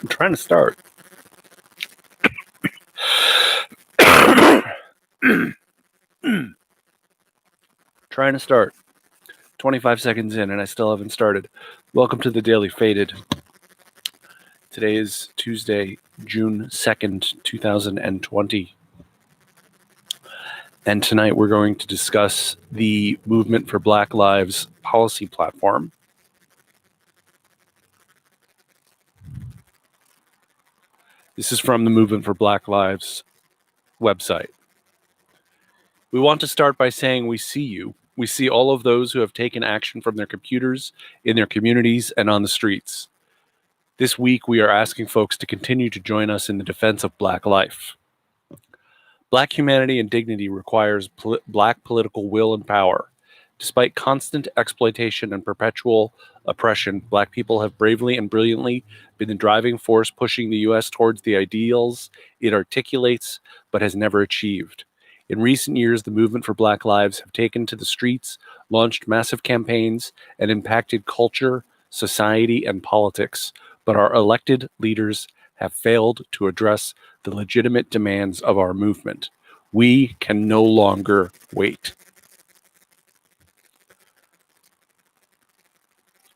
I'm trying to start. Trying to start. 25 seconds in, and I still haven't started. Welcome to the Daily Faded. Today is Tuesday, June 2nd, 2020. And tonight we're going to discuss the Movement for Black Lives policy platform. This is from the Movement for Black Lives website. We want to start by saying we see you. We see all of those who have taken action from their computers, in their communities, and on the streets. This week, we are asking folks to continue to join us in the defense of Black life. Black humanity and dignity requires Black political will and power. Despite constant exploitation and perpetual oppression, Black people have bravely and brilliantly been the driving force pushing the U.S. towards the ideals it articulates but has never achieved. In recent years, the movement for Black lives have taken to the streets, launched massive campaigns, and impacted culture, society, and politics, but our elected leaders have failed to address the legitimate demands of our movement. We can no longer wait.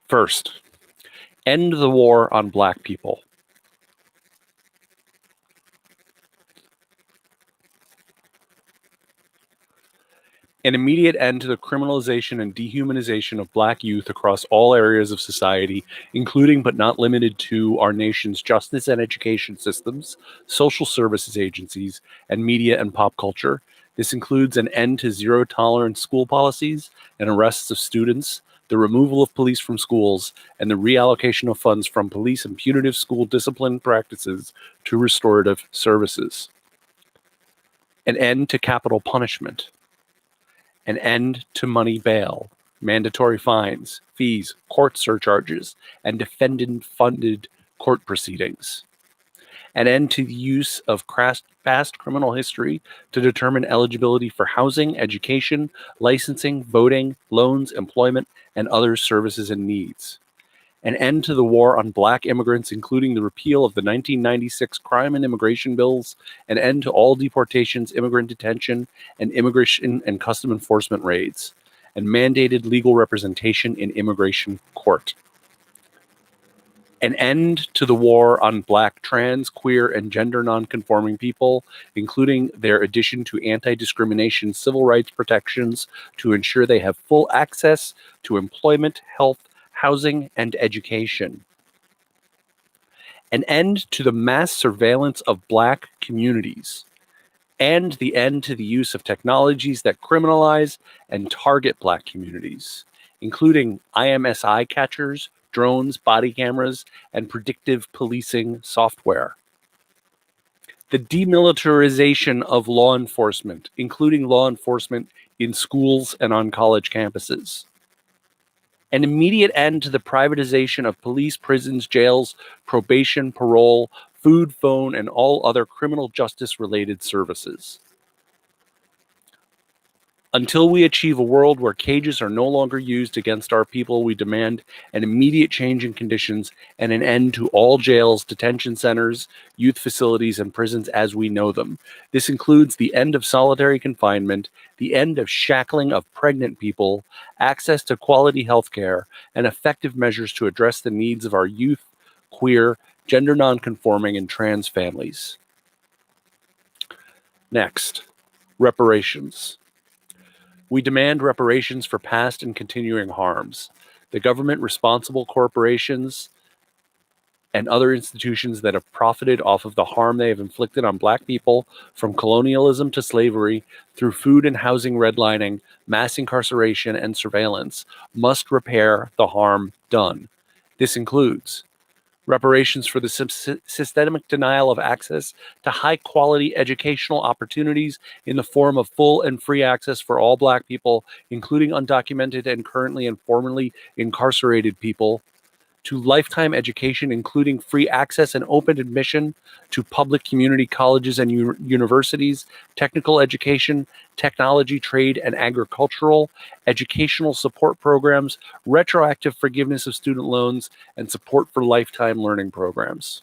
First, end the war on Black people. An immediate end to the criminalization and dehumanization of Black youth across all areas of society, including but not limited to our nation's justice and education systems, social services agencies, and media and pop culture. This includes an end to zero-tolerance school policies and arrests of students, the removal of police from schools, and the reallocation of funds from police and punitive school discipline practices to restorative services. An end to capital punishment. An end to money bail, mandatory fines, fees, court surcharges, and defendant-funded court proceedings. An end to the use of past criminal history to determine eligibility for housing, education, licensing, voting, loans, employment, and other services and needs. An end to the war on Black immigrants, including the repeal of the 1996 crime and immigration bills, an end to all deportations, immigrant detention, and immigration and custom enforcement raids, and mandated legal representation in immigration court. An end to the war on Black trans, queer, and gender nonconforming people, including their addition to anti-discrimination civil rights protections to ensure they have full access to employment, health, housing, and education. An end to the mass surveillance of Black communities, and the end to the use of technologies that criminalize and target Black communities, including IMSI catchers, drones, body cameras, and predictive policing software. The demilitarization of law enforcement, including law enforcement in schools and on college campuses. An immediate end to the privatization of police, prisons, jails, probation, parole, food, phone, and all other criminal justice-related services. Until we achieve a world where cages are no longer used against our people, we demand an immediate change in conditions and an end to all jails, detention centers, youth facilities, and prisons as we know them. This includes the end of solitary confinement, the end of shackling of pregnant people, access to quality health care, and effective measures to address the needs of our youth, queer, gender nonconforming, and trans families. Next, reparations. We demand reparations for past and continuing harms. The government, responsible corporations, and other institutions that have profited off of the harm they have inflicted on Black people, from colonialism to slavery, through food and housing redlining, mass incarceration, and surveillance, must repair the harm done. This includes reparations for the systemic denial of access to high-quality educational opportunities in the form of full and free access for all Black people, including undocumented and currently and formerly incarcerated people, to lifetime education, including free access and open admission to public community colleges and universities, technical education, technology, trade, and agricultural, educational support programs, retroactive forgiveness of student loans, and support for lifetime learning programs.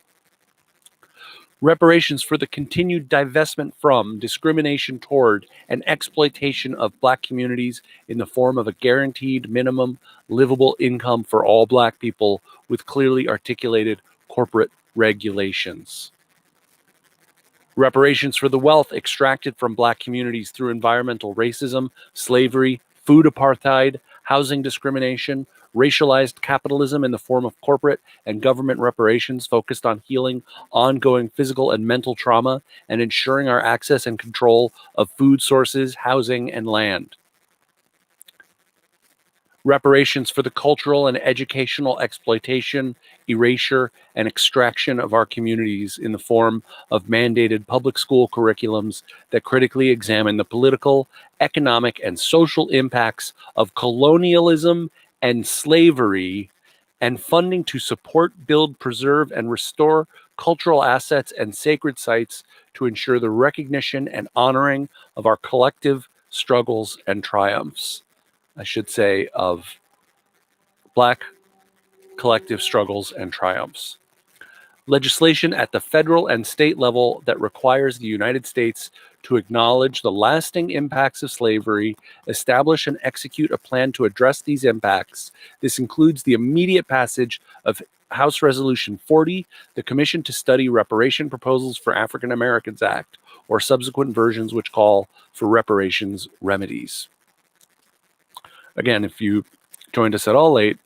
Reparations for the continued divestment from, discrimination toward, and exploitation of Black communities in the form of a guaranteed minimum livable income for all Black people with clearly articulated corporate regulations. Reparations for the wealth extracted from Black communities through environmental racism, slavery, food apartheid, housing discrimination, racialized capitalism in the form of corporate and government reparations focused on healing ongoing physical and mental trauma and ensuring our access and control of food sources, housing, and land. Reparations for the cultural and educational exploitation, erasure, and extraction of our communities in the form of mandated public school curriculums that critically examine the political, economic, and social impacts of colonialism and slavery, and funding to support, build, preserve, and restore cultural assets and sacred sites to ensure the recognition and honoring of our collective struggles and triumphs. I should say, of Black collective struggles and triumphs. Legislation at the federal and state level that requires the United States to acknowledge the lasting impacts of slavery, establish and execute a plan to address these impacts. This includes the immediate passage of House Resolution 40, the Commission to Study Reparation Proposals for African Americans Act, or subsequent versions which call for reparations remedies. Again, if you joined us at all late,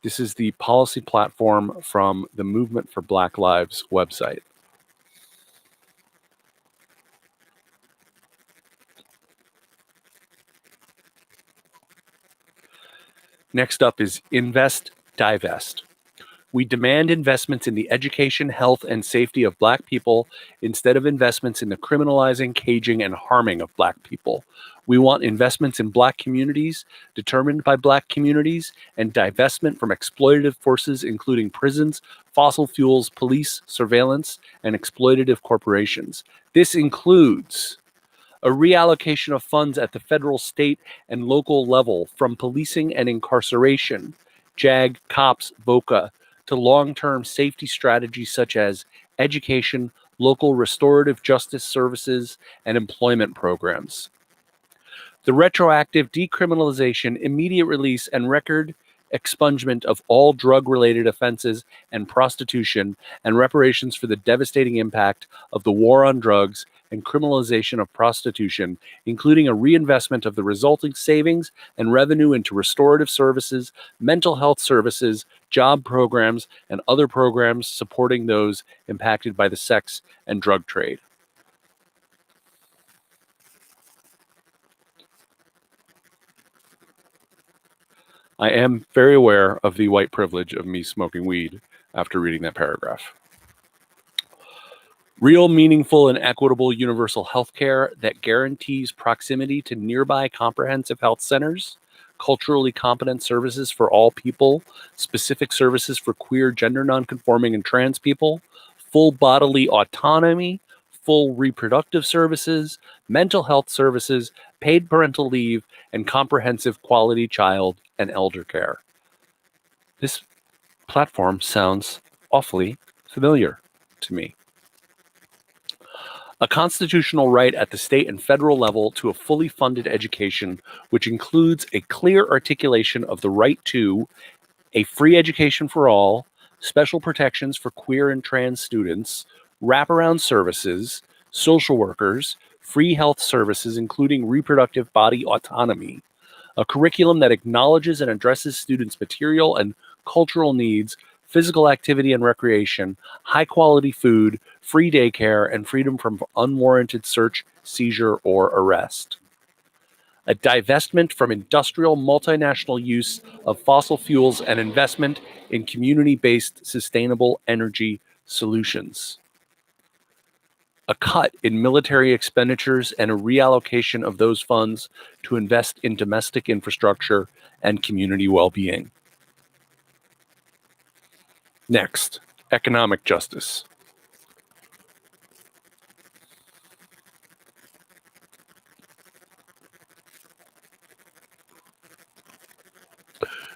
this is the policy platform from the Movement for Black Lives website. Next up is Invest, Divest. We demand investments in the education, health, and safety of Black people instead of investments in the criminalizing, caging, and harming of Black people. We want investments in Black communities, determined by Black communities, and divestment from exploitative forces, including prisons, fossil fuels, police, surveillance, and exploitative corporations. This includes a reallocation of funds at the federal, state, and local level from policing and incarceration, JAG, COPS, VOCA, to long-term safety strategies such as education, local restorative justice services, and employment programs. The retroactive decriminalization, immediate release, and record expungement of all drug-related offenses and prostitution, and reparations for the devastating impact of the war on drugs and criminalization of prostitution, including a reinvestment of the resulting savings and revenue into restorative services, mental health services, job programs, and other programs supporting those impacted by the sex and drug trade. I am very aware of the white privilege of me smoking weed after reading that paragraph. Real, meaningful, and equitable universal health care that guarantees proximity to nearby comprehensive health centers, culturally competent services for all people, specific services for queer, gender nonconforming, and trans people, full bodily autonomy, full reproductive services, mental health services, paid parental leave, and comprehensive quality child and elder care. This platform sounds awfully familiar to me. A constitutional right at the state and federal level to a fully funded education, which includes a clear articulation of the right to a free education for all, special protections for queer and trans students, wraparound services, social workers, free health services, including reproductive body autonomy, a curriculum that acknowledges and addresses students' material and cultural needs, physical activity and recreation, high-quality food, free daycare, and freedom from unwarranted search, seizure, or arrest. A divestment from industrial multinational use of fossil fuels and investment in community-based sustainable energy solutions. A cut in military expenditures and a reallocation of those funds to invest in domestic infrastructure and community well-being. Next, economic justice.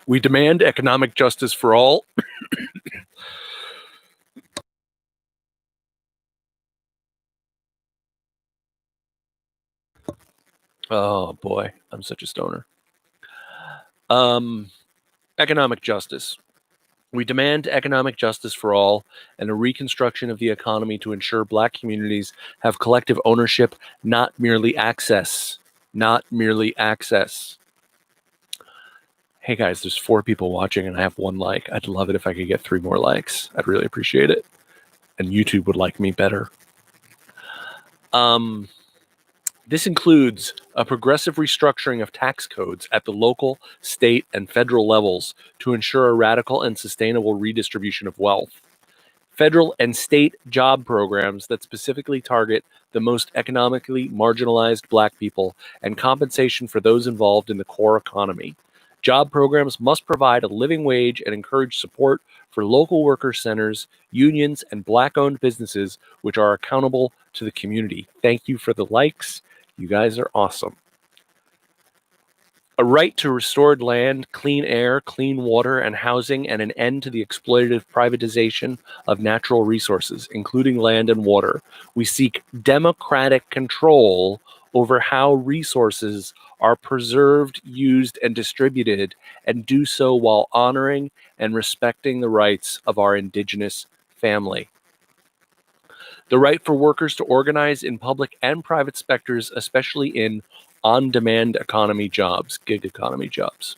We demand economic justice for all Oh boy, I'm such a stoner. Economic justice. We demand economic justice for all and a reconstruction of the economy to ensure Black communities have collective ownership, not merely access. Not merely access. Hey guys, there's 4 people watching and I have 1 like. I'd love it if I could get 3 more likes. I'd really appreciate it. And YouTube would like me better. This includes a progressive restructuring of tax codes at the local, state, and federal levels to ensure a radical and sustainable redistribution of wealth. Federal and state job programs that specifically target the most economically marginalized Black people and compensation for those involved in the core economy. Job programs must provide a living wage and encourage support for local worker centers, unions, and Black-owned businesses which are accountable to the community. Thank you for the likes. You guys are awesome. A right to restored land, clean air, clean water, and housing, and an end to the exploitative privatization of natural resources, including land and water. We seek democratic control over how resources are preserved, used, and distributed, and do so while honoring and respecting the rights of our indigenous family. The right for workers to organize in public and private sectors, especially in on-demand economy jobs, gig economy jobs.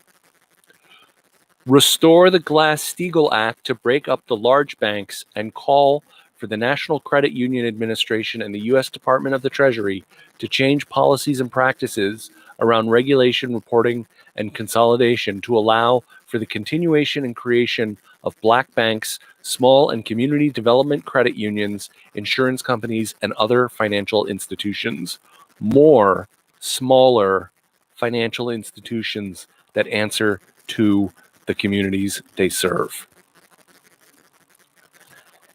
Restore the Glass-Steagall Act to break up the large banks and call for the National Credit Union Administration and the U.S. Department of the Treasury to change policies and practices around regulation, reporting, and consolidation to allow for the continuation and creation of Black banks, small and community development credit unions, insurance companies, and other financial institutions. More smaller financial institutions that answer to the communities they serve.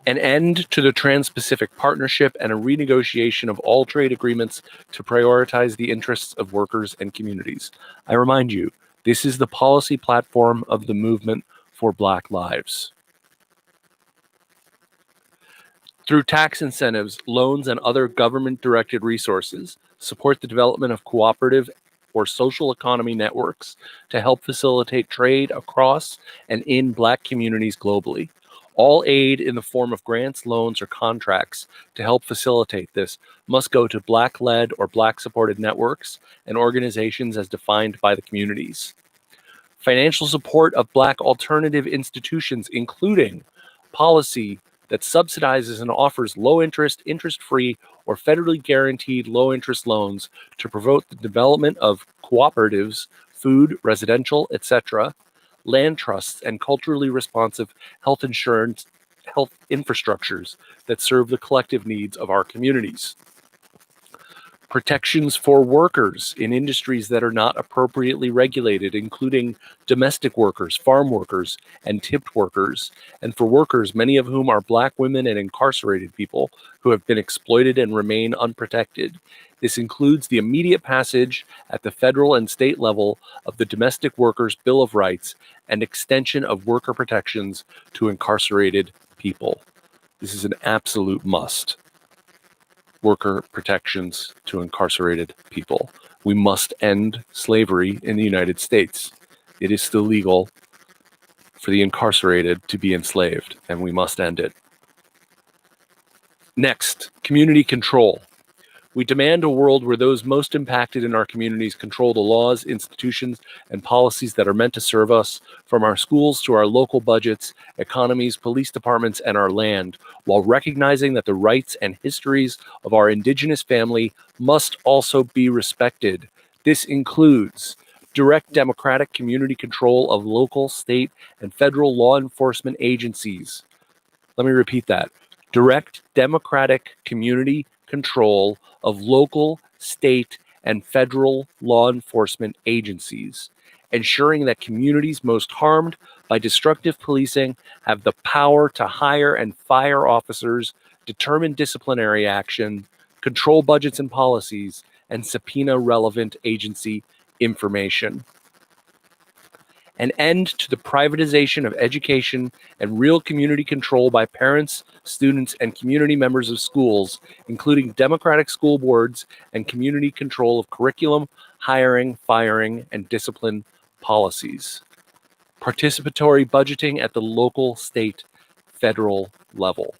An end to the Trans-Pacific Partnership and a renegotiation of all trade agreements to prioritize the interests of workers and communities. I remind you, this is the policy platform of the movement for Black lives. Through tax incentives, loans, and other government-directed resources, support the development of cooperative or social economy networks to help facilitate trade across and in Black communities globally. All aid in the form of grants, loans, or contracts to help facilitate this must go to Black-led or Black-supported networks and organizations as defined by the communities. Financial support of Black alternative institutions, including policy that subsidizes and offers low-interest, interest-free, or federally guaranteed low-interest loans to promote the development of cooperatives, food, residential, etc., land trusts, and culturally responsive health insurance, health infrastructures that serve the collective needs of our communities. Protections for workers in industries that are not appropriately regulated, including domestic workers, farm workers, and tipped workers, and for workers, many of whom are Black women and incarcerated people who have been exploited and remain unprotected. This includes the immediate passage at the federal and state level of the Domestic Workers Bill of Rights and extension of worker protections to incarcerated people. This is an absolute must. Worker protections to incarcerated people. We must end slavery in the United States. It is still legal for the incarcerated to be enslaved, and we must end it. Next, community control. We demand a world where those most impacted in our communities control the laws, institutions, and policies that are meant to serve us, from our schools to our local budgets, economies, police departments, and our land, while recognizing that the rights and histories of our indigenous family must also be respected. This includes direct democratic community control of local, state, and federal law enforcement agencies. Let me repeat that. Direct democratic community control of local, state, and federal law enforcement agencies, ensuring that communities most harmed by destructive policing have the power to hire and fire officers, determine disciplinary action, control budgets and policies, and subpoena relevant agency information. An end to the privatization of education and real community control by parents, students, and community members of schools, including democratic school boards and community control of curriculum, hiring, firing, and discipline policies. Participatory budgeting at the local, state, federal level.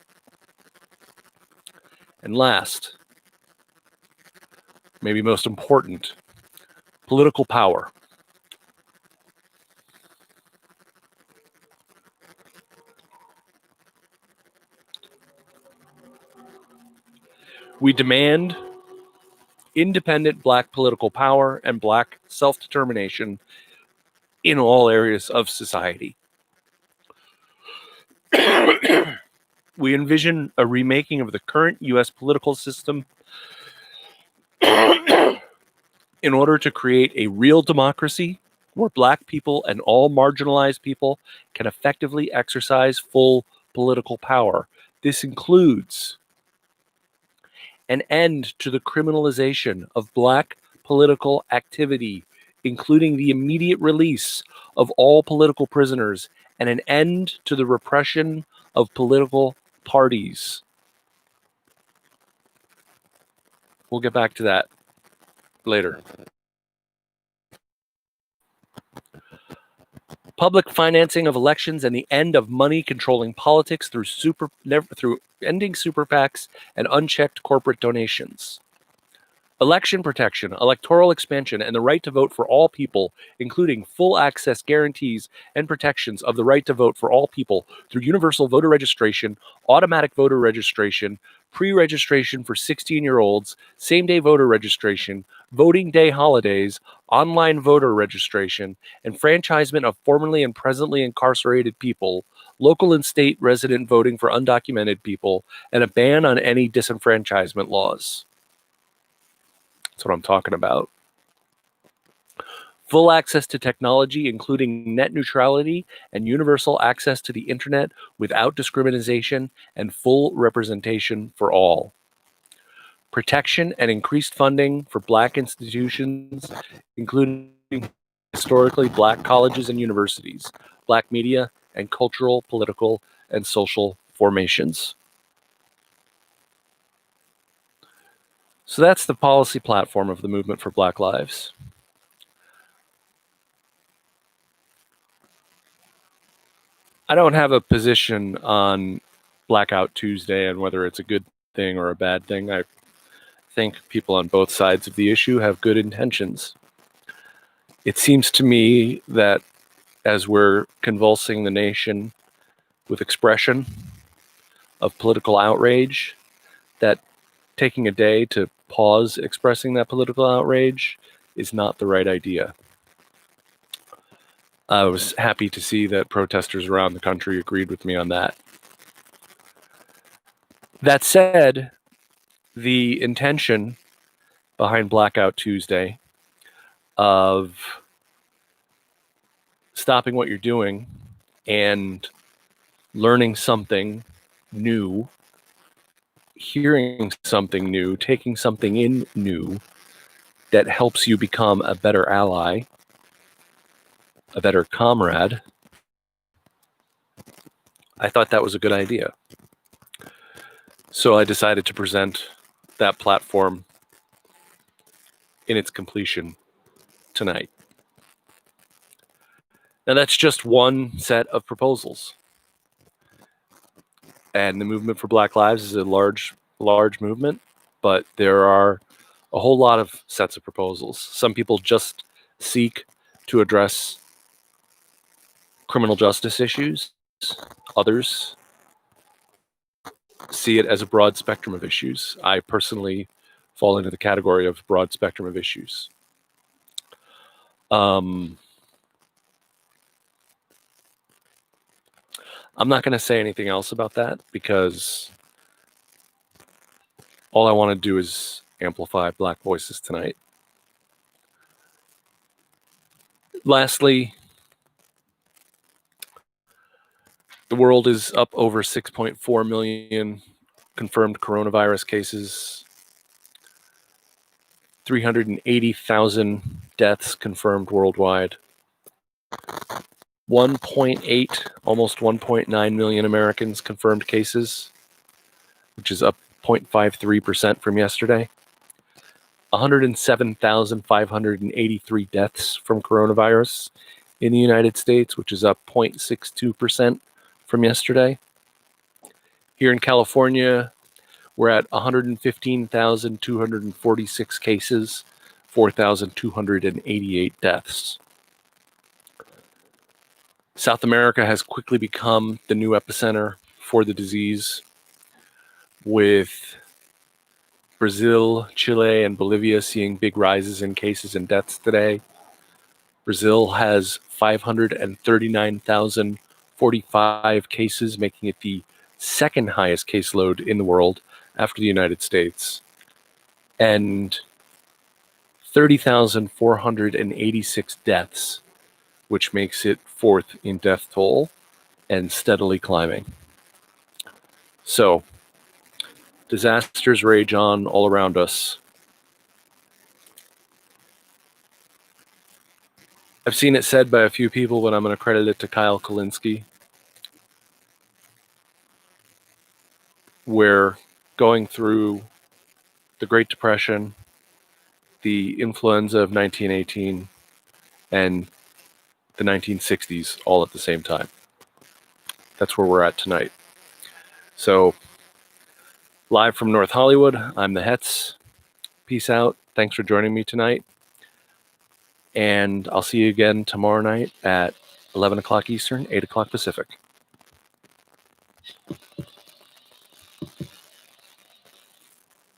And last, maybe most important, political power. We demand independent Black political power and Black self-determination in all areas of society. We envision a remaking of the current U.S. political system in order to create a real democracy where Black people and all marginalized people can effectively exercise full political power. This includes an end to the criminalization of Black political activity, including the immediate release of all political prisoners, and an end to the repression of political parties. We'll get back to that later. Public financing of elections and the end of money controlling politics through ending super PACs and unchecked corporate donations. Election protection, electoral expansion, and the right to vote for all people, including full access guarantees and protections of the right to vote for all people through universal voter registration, automatic voter registration, pre-registration for 16-year-olds, same-day voter registration, voting day holidays, online voter registration, enfranchisement of formerly and presently incarcerated people, local and state resident voting for undocumented people, and a ban on any disenfranchisement laws. That's what I'm talking about. Full access to technology, including net neutrality and universal access to the internet without discrimination and full representation for all. Protection and increased funding for Black institutions, including historically Black colleges and universities, Black media, and cultural, political, and social formations. So that's the policy platform of the Movement for Black Lives. I don't have a position on Blackout Tuesday and whether it's a good thing or a bad thing. I think people on both sides of the issue have good intentions. It seems to me that as we're convulsing the nation with expression of political outrage, that taking a day to pause expressing that political outrage is not the right idea. I was happy to see that protesters around the country agreed with me on that. That said, the intention behind Blackout Tuesday of stopping what you're doing and learning something new, hearing something new, taking something in new that helps you become a better ally, a better comrade, I thought that was a good idea. So I decided to present that platform in its completion tonight. Now that's just one set of proposals. And the Movement for Black Lives is a large movement, but there are a whole lot of sets of proposals. Some people just seek to address criminal justice issues. Others see it as a broad spectrum of issues. I personally fall into the category of broad spectrum of issues. I'm not going to say anything else about that because all I want to do is amplify Black voices tonight. Lastly, the world is up over 6.4 million confirmed coronavirus cases, 380,000 deaths confirmed worldwide. 1.8, almost 1.9 million Americans confirmed cases, which is up 0.53% from yesterday. 107,583 deaths from coronavirus in the United States, which is up 0.62% from yesterday. Here in California, we're at 115,246 cases, 4,288 deaths. South America has quickly become the new epicenter for the disease, with Brazil, Chile, and Bolivia seeing big rises in cases and deaths today. Brazil has 539,045 cases, making it the second highest caseload in the world after the United States, and 30,486 deaths, which makes it fourth in death toll and steadily climbing. So, disasters rage on all around us. I've seen it said by a few people, but I'm going to credit it to Kyle Kulinski. We're going through the Great Depression, the influenza of 1918, and the 1960s all at the same time. That's where we're at tonight. So, live from North Hollywood, I'm the Hetz. Peace out. Thanks for joining me tonight. And I'll see you again tomorrow night at 11 o'clock Eastern, 8 o'clock Pacific.